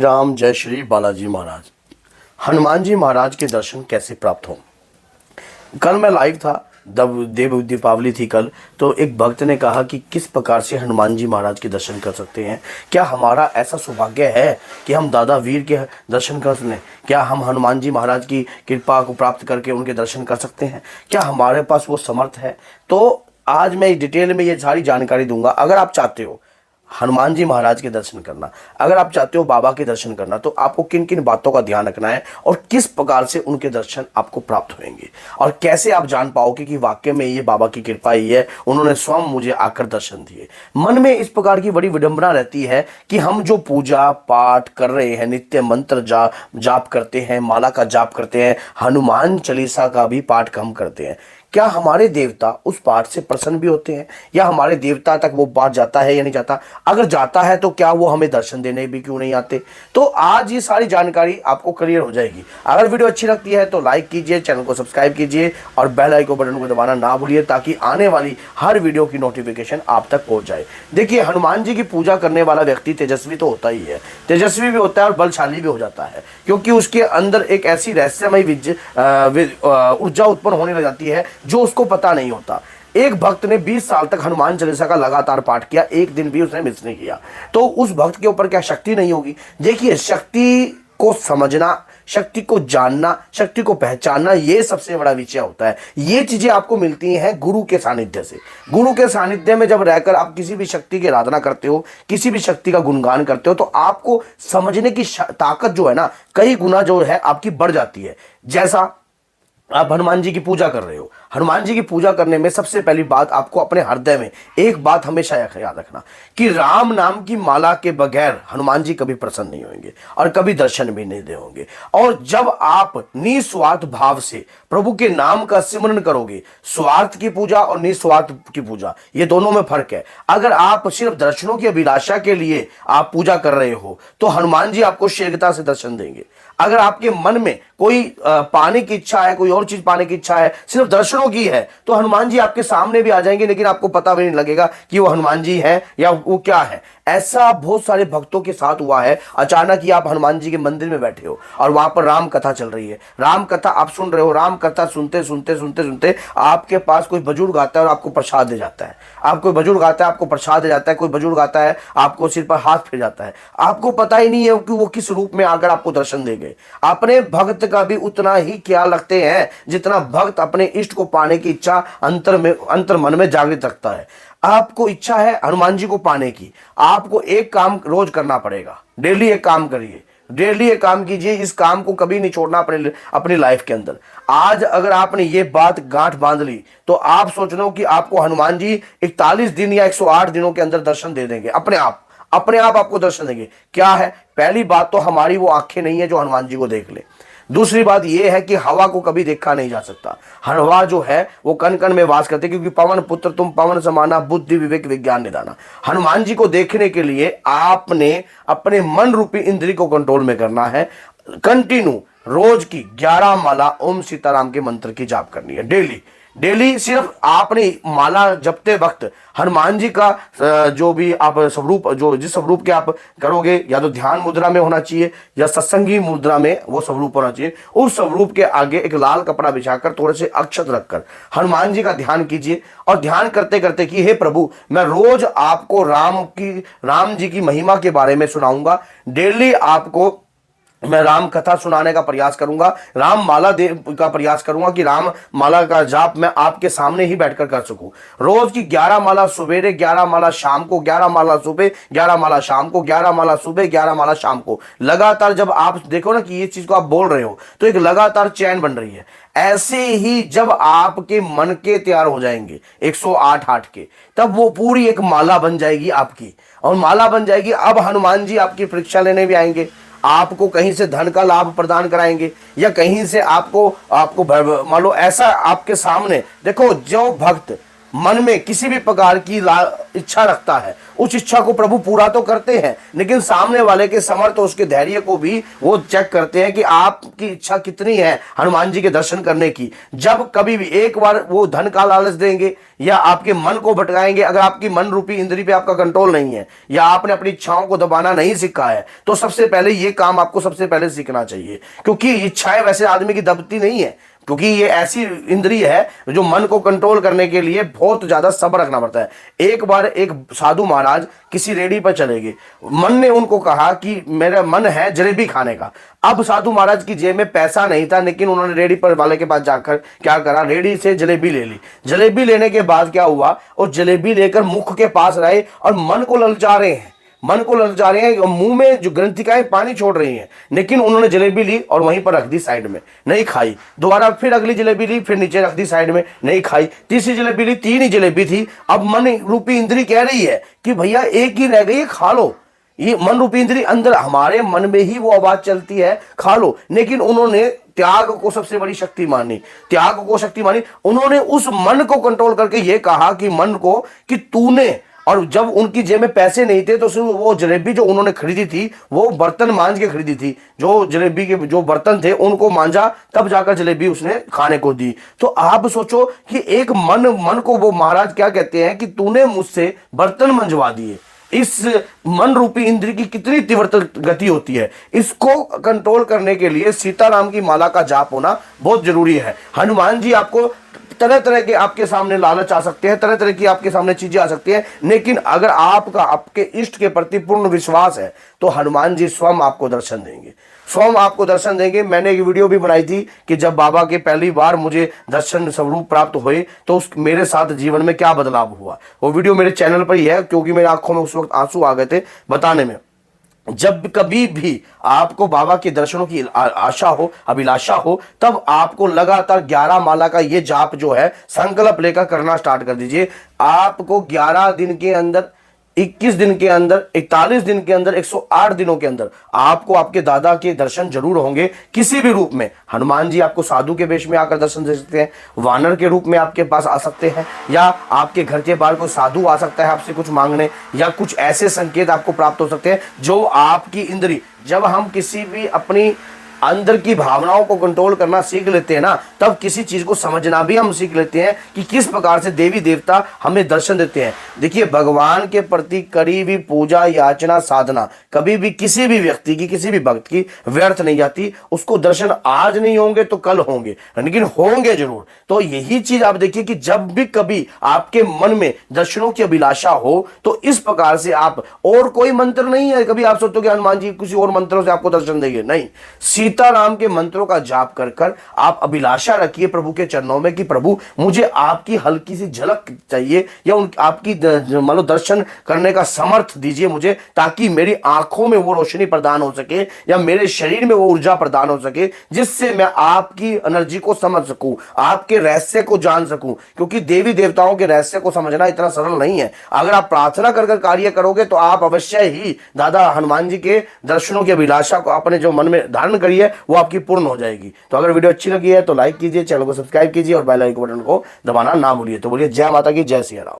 राम जय श्री बालाजी महाराज। हनुमान जी महाराज के दर्शन कैसे प्राप्त हों। कल मैं लाइव था, देव दीपावली थी कल। तो एक भक्त ने कहा कि किस प्रकार से हनुमान जी महाराज के दर्शन कर सकते हैं। क्या हमारा ऐसा सौभाग्य है कि हम दादा वीर के दर्शन कर सकें? क्या हम हनुमान जी महाराज की कृपा को प्राप्त करके उनके दर्शन कर सकते हैं? क्या हमारे पास वो समर्थ है? तो आज मैं डिटेल में ये सारी जानकारी दूंगा। अगर आप चाहते हो हनुमान जी महाराज के दर्शन करना, अगर आप चाहते हो बाबा के दर्शन करना, तो आपको किन किन बातों का ध्यान रखना है और किस प्रकार से उनके दर्शन आपको प्राप्त होंगे और कैसे आप जान पाओगे कि वाकई में ये बाबा की कृपा ही है, उन्होंने स्वयं मुझे आकर दर्शन दिए। मन में इस प्रकार की बड़ी विडंबना रहती है कि हम जो पूजा पाठ कर रहे हैं, नित्य मंत्र जाप करते हैं, माला का जाप करते हैं, हनुमान चालीसा का भी पाठ हम करते हैं, क्या हमारे देवता उस पाठ से प्रसन्न भी होते हैं या हमारे देवता तक वो पाठ जाता है या नहीं जाता? अगर जाता है तो क्या वो हमें दर्शन देने भी क्यों नहीं आते? तो आज ये सारी जानकारी आपको क्लियर हो जाएगी। अगर वीडियो अच्छी लगती है तो लाइक कीजिए, चैनल को सब्सक्राइब कीजिए और बेल आइकन बटन को दबाना ना भूलिए ताकि आने वाली हर वीडियो की नोटिफिकेशन आप तक पहुंच जाए। देखिए, हनुमान जी की पूजा करने वाला व्यक्ति तेजस्वी तो होता ही है, तेजस्वी भी होता है और बलशाली भी हो जाता है, क्योंकि उसके अंदर एक ऐसी रहस्यमय ऊर्जा उत्पन्न होने लग जाती है जो उसको पता नहीं होता। एक भक्त ने 20 साल तक हनुमान चालीसा का लगातार पाठ किया, एक दिन भी उसने मिस नहीं किया। तो उस भक्त के ऊपर क्या शक्ति नहीं होगी? देखिए, शक्ति को समझना, शक्ति को जानना, शक्ति को पहचानना, ये सबसे बड़ा विषय होता है। ये चीजें आपको मिलती हैं गुरु के सानिध्य से। गुरु के सानिध्य में जब रहकर आप किसी भी शक्ति की आराधना करते हो, किसी भी शक्ति का गुणगान करते हो, तो आपको समझने की ताकत जो है ना, कई गुना जो है आपकी बढ़ जाती है। जैसा आप हनुमान जी की पूजा कर रहे हो, हनुमान जी की पूजा करने में सबसे पहली बात आपको अपने हृदय में एक बात हमेशा याद रखना कि राम नाम की माला के बगैर हनुमान जी कभी प्रसन्न नहीं होंगे और कभी दर्शन भी नहीं देंगे। और जब आप निस्वार्थ भाव से प्रभु के नाम का सिमरन करोगे, स्वार्थ की पूजा और निस्वार्थ की पूजा, ये दोनों में फर्क है। अगर आप सिर्फ दर्शनों की अभिलाषा के लिए आप पूजा कर रहे हो तो हनुमान जी आपको शीघ्रता से दर्शन देंगे। अगर आपके मन में कोई पाने की इच्छा है, कोई और चीज पाने की इच्छा है, सिर्फ दर्शनों की है, तो हनुमान जी आपके सामने भी आ जाएंगे, लेकिन आपको पता भी नहीं लगेगा कि वो हनुमान जी हैं या वो क्या है। ऐसा बहुत सारे भक्तों के साथ हुआ है। अचानक ही आप हनुमान जी के मंदिर में बैठे हो और वहां पर राम कथा चल रही है, राम कथा आप सुन रहे हो, राम कथा सुनते सुनते सुनते सुनते आपके पास कोई बुजुर्ग आता है और आपको प्रसाद दे जाता है। आपको बुजुर्ग आता है, आपको प्रसाद दे जाता है, कोई बुजुर्ग आता है, आपको सिर पर हाथ फिर जाता है। आपको पता ही नहीं है कि वो किस रूप में आकर आपको दर्शन दे गए। अपने भक्त का भी उतना ही ख्याल रखते हैं जितना भक्त अपने इष्ट को पाने की इच्छा अंतर मन में जागृत रखता है। आपको इच्छा है हनुमान जी को पाने की, आपको एक काम रोज करना पड़ेगा। डेली एक काम करिए, डेली एक काम कीजिए, इस काम को कभी नहीं छोड़ना अपनी लाइफ के अंदर। आज अगर आपने ये बात गांठ बांध ली तो आप सोच लो कि आपको हनुमान जी 41 दिन या 108 दिनों के अंदर दर्शन दे देंगे। अपने आप आपको दर्शन देंगे। क्या है? पहली बात तो हमारी वो आंखें नहीं है जो हनुमान जी को देख ले। दूसरी बात यह है कि हवा को कभी देखा नहीं जा सकता। हवा जो है वो कण कण में वास करते, क्योंकि पवन पुत्र तुम पवन समाना, बुद्धि विवेक विज्ञान निदाना। हनुमान जी को देखने के लिए आपने अपने मन रूपी इंद्री को कंट्रोल में करना है। कंटिन्यू रोज की 11 माला ओम सीताराम के मंत्र की जाप करनी है डेली। डेली सिर्फ आपने माला जपते वक्त हनुमान जी का जो भी आप स्वरूप, जो जिस स्वरूप के आप करोगे, या तो ध्यान मुद्रा में होना चाहिए या सत्संगी मुद्रा में वो स्वरूप होना चाहिए। उस स्वरूप के आगे एक लाल कपड़ा बिछाकर थोड़े से अक्षत रखकर हनुमान जी का ध्यान कीजिए और ध्यान करते करते कि हे प्रभु, मैं रोज आपको राम जी की महिमा के बारे में सुनाऊंगा। डेली आपको मैं राम कथा सुनाने का प्रयास करूंगा, राम माला का प्रयास करूंगा कि राम माला का जाप मैं आपके सामने ही बैठकर कर सकूं। रोज की 11 माला सुबेरे, 11 माला शाम को, 11 माला सुबह, 11 माला शाम को, 11 माला सुबह, 11 माला शाम को। लगातार जब आप देखो ना कि ये चीज को आप बोल रहे हो तो एक लगातार चैन बन रही है। ऐसे ही जब आपके मन के तैयार हो जाएंगे 108 हाथ के, तब वो पूरी एक माला बन जाएगी आपकी। और माला बन जाएगी, अब हनुमान जी आपकी परीक्षा लेने भी आएंगे, आपको कहीं से धन का लाभ प्रदान कराएंगे या कहीं से आपको मान लो ऐसा आपके सामने देखो, जो भक्त मन में किसी भी प्रकार की इच्छा रखता है, उस इच्छा को प्रभु पूरा तो करते हैं, लेकिन सामने वाले के समर्थ और उसके धैर्य को भी वो चेक करते हैं कि आपकी इच्छा कितनी है हनुमान जी के दर्शन करने की। जब कभी भी एक बार वो धन का लालच देंगे या आपके मन को भटकाएंगे, अगर आपकी मन रूपी इंद्री पे आपका कंट्रोल नहीं है या आपने अपनी इच्छाओं को दबाना नहीं सीखा है, तो सबसे पहले ये काम आपको सबसे पहले सीखना चाहिए। क्योंकि इच्छाएं वैसे आदमी की दबती नहीं है, क्योंकि ये ऐसी इंद्रिय है जो मन को कंट्रोल करने के लिए बहुत ज्यादा सब्र रखना पड़ता है। एक बार एक साधु महाराज किसी रेडी पर चले गए, मन ने उनको कहा कि मेरा मन है जलेबी खाने का। अब साधु महाराज की जेब में पैसा नहीं था, लेकिन उन्होंने रेडी पर वाले के पास जाकर क्या करा, रेडी से जलेबी ले ली। जलेबी लेने के बाद क्या हुआ, और जलेबी लेकर मुख के पास रहे और मन को ललचा रहे हैं, मन को ललचा रहे हैं, मुंह में जो ग्रंथिकाएं पानी छोड़ रही हैं, लेकिन उन्होंने जलेबी ली और वहीं पर रख दी साइड में, नहीं खाई। दोबारा फिर अगली जलेबी ली, फिर नीचे रख दी साइड में, नहीं खाई। तीसरी जलेबी ली, 3 ही जलेबी थी। अब मन रूपी इंद्री कह रही है कि भैया एक ही रह गई, खा लो। ये मन रूपी इंद्री अंदर हमारे मन में ही वो आवाज चलती है, खा लो। लेकिन उन्होंने त्याग को सबसे बड़ी शक्ति मानी, त्याग को शक्ति मानी। उन्होंने उस मन को कंट्रोल करके ये कहा कि मन को कि तूने, और जब उनकी जेब में पैसे नहीं थे तो सिर्फ वो जलेबी जो उन्होंने खरीदी थी वो बर्तन मांज के खरीदी थी, जो जलेबी के जो बर्तन थे उनको मांजा, तब जाकर जलेबी उसने खाने को दी। तो आप सोचो कि एक मन को वो महाराज क्या कहते हैं कि तूने मुझसे बर्तन मंजवा दिए। इस मन रूपी इंद्री की कितनी तीव्र गति होती है। इसको कंट्रोल करने के लिए सीताराम की माला का जाप होना बहुत जरूरी है। हनुमान जी आपको तरह तरह के आपके सामने लालच आ सकते हैं, तरह तरह की आपके सामने चीजें आ सकती हैं, लेकिन अगर आपका आपके इष्ट के प्रति पूर्ण विश्वास है तो हनुमान जी स्वयं आपको दर्शन देंगे, स्वयं आपको दर्शन देंगे। मैंने एक वीडियो भी बनाई थी कि जब बाबा के पहली बार मुझे दर्शन स्वरूप प्राप्त हुए तो उस मेरे साथ जीवन में क्या बदलाव हुआ। वो वीडियो मेरे चैनल पर ही है, क्योंकि मेरी आंखों में उस वक्त आंसू आ गए थे बताने में। जब कभी भी आपको बाबा के दर्शनों की आशा हो, अभिलाषा हो, तब आपको लगातार 11 माला का ये जाप जो है संकल्प लेकर करना स्टार्ट कर दीजिए। आपको 11 दिन के अंदर, 21 दिन के अंदर, 41 दिन के अंदर, 108 दिनों के अंदर आपको आपके दादा के दर्शन जरूर होंगे किसी भी रूप में। हनुमान जी आपको साधु के वेश में आकर दर्शन दे सकते हैं, वानर के रूप में आपके पास आ सकते हैं, या आपके घर के बाहर कोई साधु आ सकता है आपसे कुछ मांगने, या कुछ ऐसे संकेत आपको प्राप्त हो सकते हैं जो आपकी इंद्री, जब हम किसी भी अपनी अंदर की भावनाओं को कंट्रोल करना सीख लेते हैं ना, तब किसी चीज को समझना भी हम सीख लेते हैं कि किस प्रकार से देवी देवता हमें दर्शन देते हैं। देखिए, भगवान के प्रति करी भी पूजा, याचना, साधना कभी भी किसी भी व्यक्ति की, किसी भी भक्त की व्यर्थ नहीं जाती। उसको दर्शन आज नहीं होंगे तो कल होंगे, लेकिन होंगे जरूर। तो यही चीज आप देखिए कि जब भी कभी आपके मन में दर्शनों की अभिलाषा हो तो इस प्रकार से आप, और कोई मंत्र नहीं है कभी आप सोचो कि हनुमान जी किसी और मंत्रों से आपको दर्शन देंगे, नहीं। सीताराम के मंत्रों का जाप कर कर आप अभिलाषा रखिए प्रभु के चरणों में कि प्रभु मुझे आपकी हल्की सी झलक चाहिए, या आपकी मान दर्शन करने का समर्थ दीजिए मुझे, ताकि मेरी आंखों में वो रोशनी प्रदान हो सके या मेरे शरीर में वो ऊर्जा प्रदान हो सके, जिससे मैं आपकी एनर्जी को समझ सकूं, आपके रहस्य को जान सकूं। क्योंकि देवी देवताओं के रहस्य को समझना इतना सरल नहीं है। अगर आप प्रार्थना कर कार्य करोगे तो आप अवश्य ही दादा हनुमान जी के दर्शनों की अभिलाषा को अपने जो मन में धारण करिए वो आपकी पूर्ण हो जाएगी। तो अगर वीडियो अच्छी लगी है तो लाइक कीजिए, चैनल को सब्सक्राइब कीजिए और बेल आइकन बटन को दबाना ना भूलिए। तो बोलिए जय माता की, जय सिया राम।